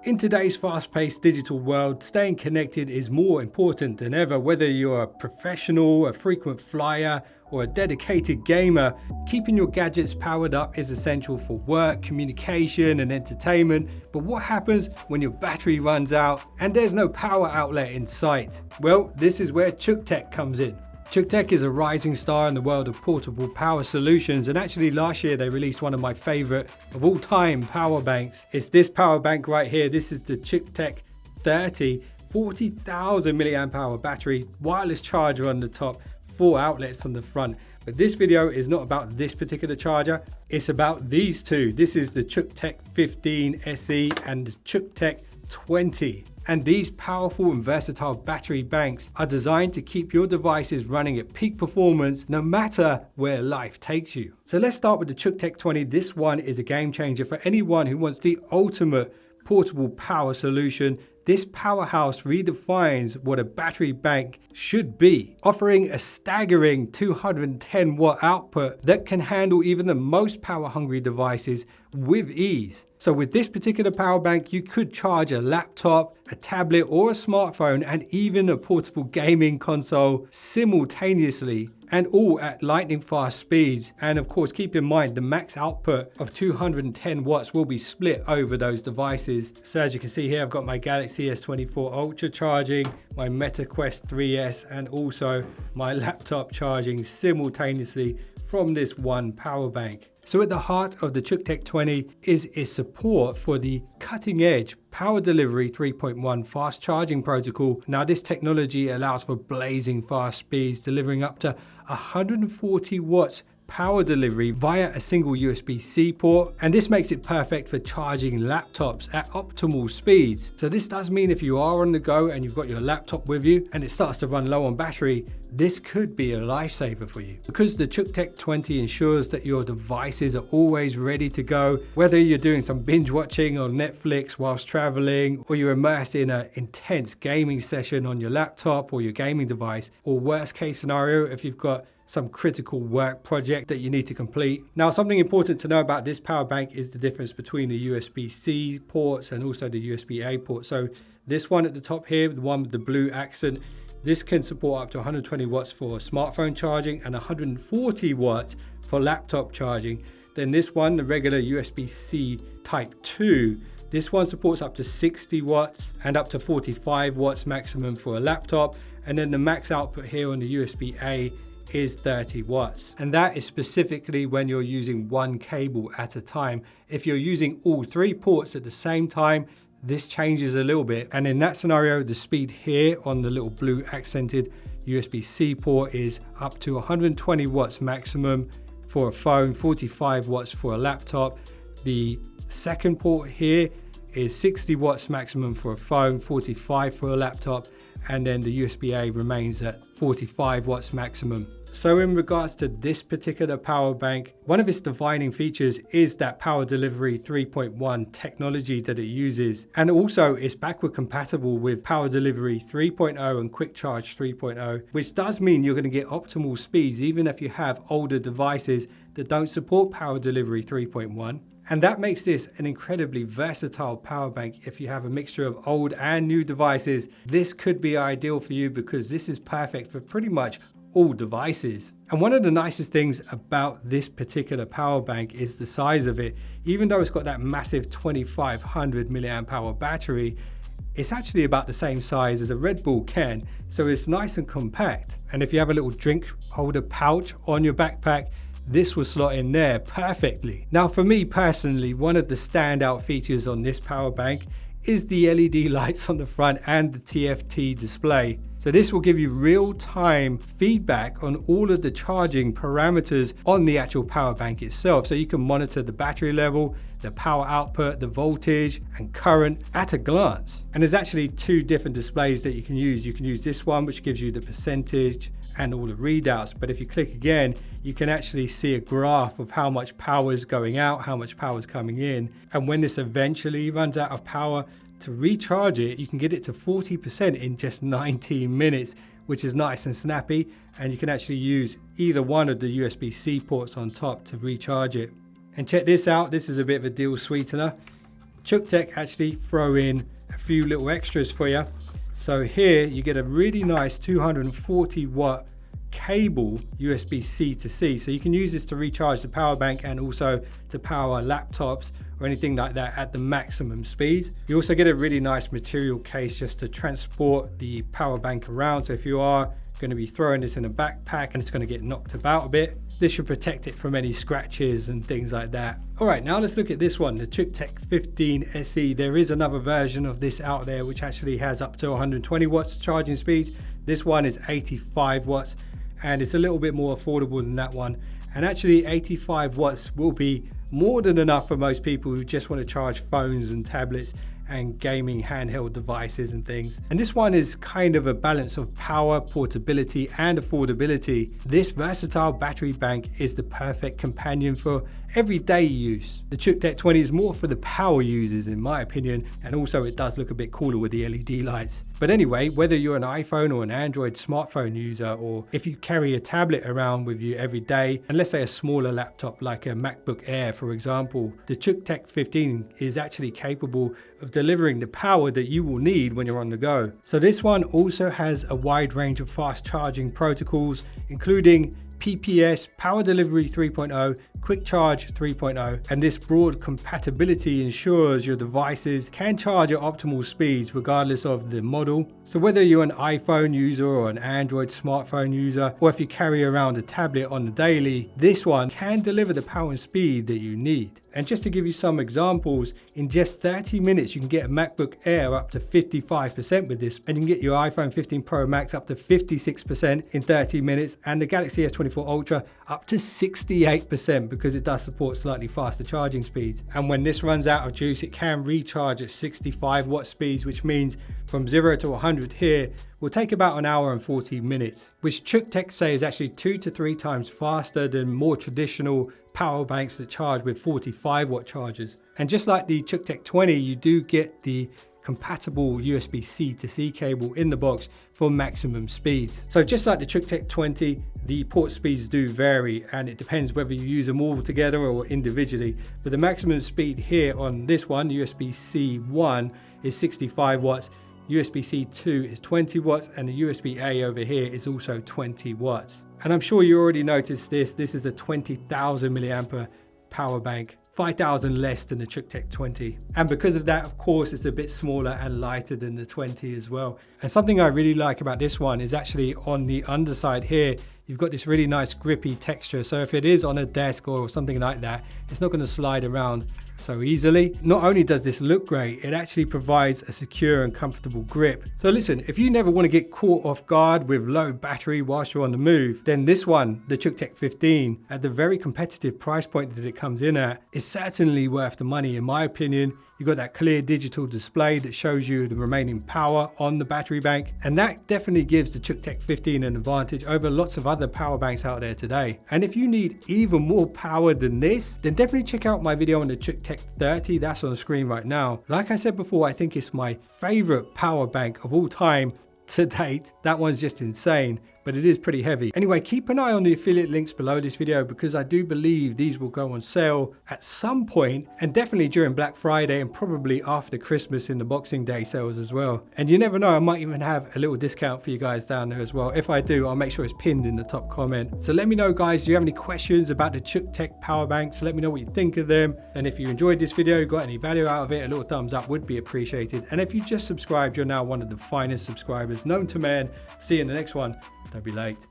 In today's fast-paced digital world, staying connected is more important than ever. Whether you're a professional, a frequent flyer, or a dedicated gamer, keeping your gadgets powered up is essential for work, communication, and entertainment. But what happens when your battery runs out and there's no power outlet in sight? Well, this is where Cuktech comes in. Cuktech is a rising star in the world of portable power solutions, and actually last year they released one of my favorite of all time power banks. It's this power bank right here. This is the Cuktech 30, 40,000 milliamp hour battery, wireless charger on the top, 4 outlets on the front. But this video is not about this particular charger, it's about these two. This is the Cuktech 15 SE and the Cuktech 20. And these powerful and versatile battery banks are designed to keep your devices running at peak performance no matter where life takes you. So let's start with the Cuktech 20. This one is a game changer for anyone who wants the ultimate portable power solution. This powerhouse redefines what a battery bank should be, offering a staggering 210 watt output that can handle even the most power hungry devices with ease. So with this particular power bank, you could charge a laptop, a tablet, or a smartphone, and even a portable gaming console simultaneously, and all at lightning fast speeds. And of course, keep in mind the max output of 210 watts will be split over those devices. So as you can see here, I've got my Galaxy S24 Ultra charging, my Meta Quest 3S, and also my laptop charging simultaneously from this one power bank. So at the heart of the Cuktech 20 is its support for the cutting edge Power Delivery 3.1 fast charging protocol. Now this technology allows for blazing fast speeds, delivering up to 140 watts power delivery via a single USB-C port, and this makes it perfect for charging laptops at optimal speeds. So this does mean if you are on the go and you've got your laptop with you and it starts to run low on battery, this could be a lifesaver for you. Because the Cuktech 20 ensures that your devices are always ready to go, whether you're doing some binge watching on Netflix whilst traveling, or you're immersed in an intense gaming session on your laptop or your gaming device, or worst case scenario, if you've got some critical work project that you need to complete. Now, something important to know about this power bank is the difference between the USB-C ports and also the USB-A port. So this one at the top here, the one with the blue accent, this can support up to 120 watts for smartphone charging and 140 watts for laptop charging. Then this one, the regular USB-C Type 2, this one supports up to 60 watts and up to 45 watts maximum for a laptop. And then the max output here on the USB-A is 30 watts. And that is specifically when you're using one cable at a time. If you're using all 3 ports at the same time, this changes a little bit. And in that scenario, the speed here on the little blue accented USB-C port is up to 120 watts maximum for a phone, 45 watts for a laptop. The second port here is 60 watts maximum for a phone, 45 for a laptop, and then the USB-A remains at 45 watts maximum. So in regards to this particular power bank, one of its defining features is that Power Delivery 3.1 technology that it uses. And also it's backward compatible with Power Delivery 3.0 and Quick Charge 3.0, which does mean you're going to get optimal speeds even if you have older devices that don't support Power Delivery 3.1. And that makes this an incredibly versatile power bank. If you have a mixture of old and new devices, this could be ideal for you because this is perfect for pretty much all devices. And one of the nicest things about this particular power bank is the size of it. Even though it's got that massive 2500 milliamp hour battery, it's actually about the same size as a Red Bull can. So it's nice and compact. And if you have a little drink holder pouch on your backpack, this will slot in there perfectly. Now for me personally, one of the standout features on this power bank is the LED lights on the front and the TFT display. So this will give you real-time feedback on all of the charging parameters on the actual power bank itself. So you can monitor the battery level, the power output, the voltage and current at a glance. And there's actually 2 different displays that you can use. You can use this one, which gives you the percentage and all the readouts. But if you click again, you can actually see a graph of how much power is going out, how much power is coming in. And when this eventually runs out of power, to recharge it, you can get it to 40% in just 19 minutes, which is nice and snappy. And you can actually use either one of the USB-C ports on top to recharge it. And check this out, this is a bit of a deal sweetener. Cuktech actually throw in a few little extras for you. So here you get a really nice 240 watt cable USB-C to C. So you can use this to recharge the power bank and also to power laptops or anything like that at the maximum speed. You also get a really nice material case just to transport the power bank around. So if you are going to be throwing this in a backpack and it's going to get knocked about a bit, this should protect it from any scratches and things like that. All right, now let's look at this one, the Cuktech 15 SE. There is another version of this out there which actually has up to 120 watts charging speeds. This one is 85 watts and it's a little bit more affordable than that one. And actually 85 watts will be more than enough for most people who just want to charge phones and tablets and gaming handheld devices and things. And this one is kind of a balance of power, portability and affordability. This versatile battery bank is the perfect companion for everyday use. The Cuktech 20 is more for the power users in my opinion, and also it does look a bit cooler with the LED lights. But anyway, whether you're an iPhone or an Android smartphone user, or if you carry a tablet around with you every day, and let's say a smaller laptop like a MacBook Air for example, the Cuktech 15 is actually capable of delivering the power that you will need when you're on the go. So this one also has a wide range of fast charging protocols, including PPS, Power Delivery 3.0, Quick Charge 3.0, and this broad compatibility ensures your devices can charge at optimal speeds regardless of the model. So whether you're an iPhone user or an Android smartphone user, or if you carry around a tablet on the daily, this one can deliver the power and speed that you need. And just to give you some examples, in just 30 minutes you can get a MacBook Air up to 55% with this, and you can get your iPhone 15 Pro Max up to 56% in 30 minutes, and the Galaxy S24 Ultra up to 68%, because it does support slightly faster charging speeds. And when this runs out of juice, it can recharge at 65 watt speeds, which means from 0 to 100 here will take about an hour and 40 minutes, which Cuktech say is actually 2 to 3 times faster than more traditional power banks that charge with 45 watt chargers. And just like the Cuktech 20, you do get the compatible USB-C to C cable in the box for maximum speeds. So just like the Cuktech 20, the port speeds do vary, and it depends whether you use them all together or individually. But the maximum speed here on this one, USB-C 1, is 65 watts, USB-C 2 is 20 watts, and the USB-A over here is also 20 watts. And I'm sure you already noticed this is a 20,000 milliampere power bank, 5,000 less than the Cuktech 20. And because of that, of course, it's a bit smaller and lighter than the 20 as well. And something I really like about this one is actually on the underside here, you've got this really nice grippy texture. So if it is on a desk or something like that, it's not going to slide around so easily. Not only does this look great, it actually provides a secure and comfortable grip. So listen, if you never want to get caught off guard with low battery whilst you're on the move, then this one, the Cuktech 15, at the very competitive price point that it comes in at, is certainly worth the money in my opinion. You've got that clear digital display that shows you the remaining power on the battery bank, and that definitely gives the Cuktech 15 an advantage over lots of other power banks out there today. And if you need even more power than this, then definitely check out my video on the Cuktech 30, that's on the screen right now. Like I said before, I think it's my favorite power bank of all time to date. That one's just insane, but it is pretty heavy. Anyway, keep an eye on the affiliate links below this video, because I do believe these will go on sale at some point, and definitely during Black Friday and probably after Christmas in the Boxing Day sales as well. And you never know, I might even have a little discount for you guys down there as well. If I do, I'll make sure it's pinned in the top comment. So let me know guys, do you have any questions about the Cuktech power banks? Let me know what you think of them. And if you enjoyed this video, got any value out of it, a little thumbs up would be appreciated. And if you just subscribed, you're now one of the finest subscribers known to man. See you in the next one. Don't be late.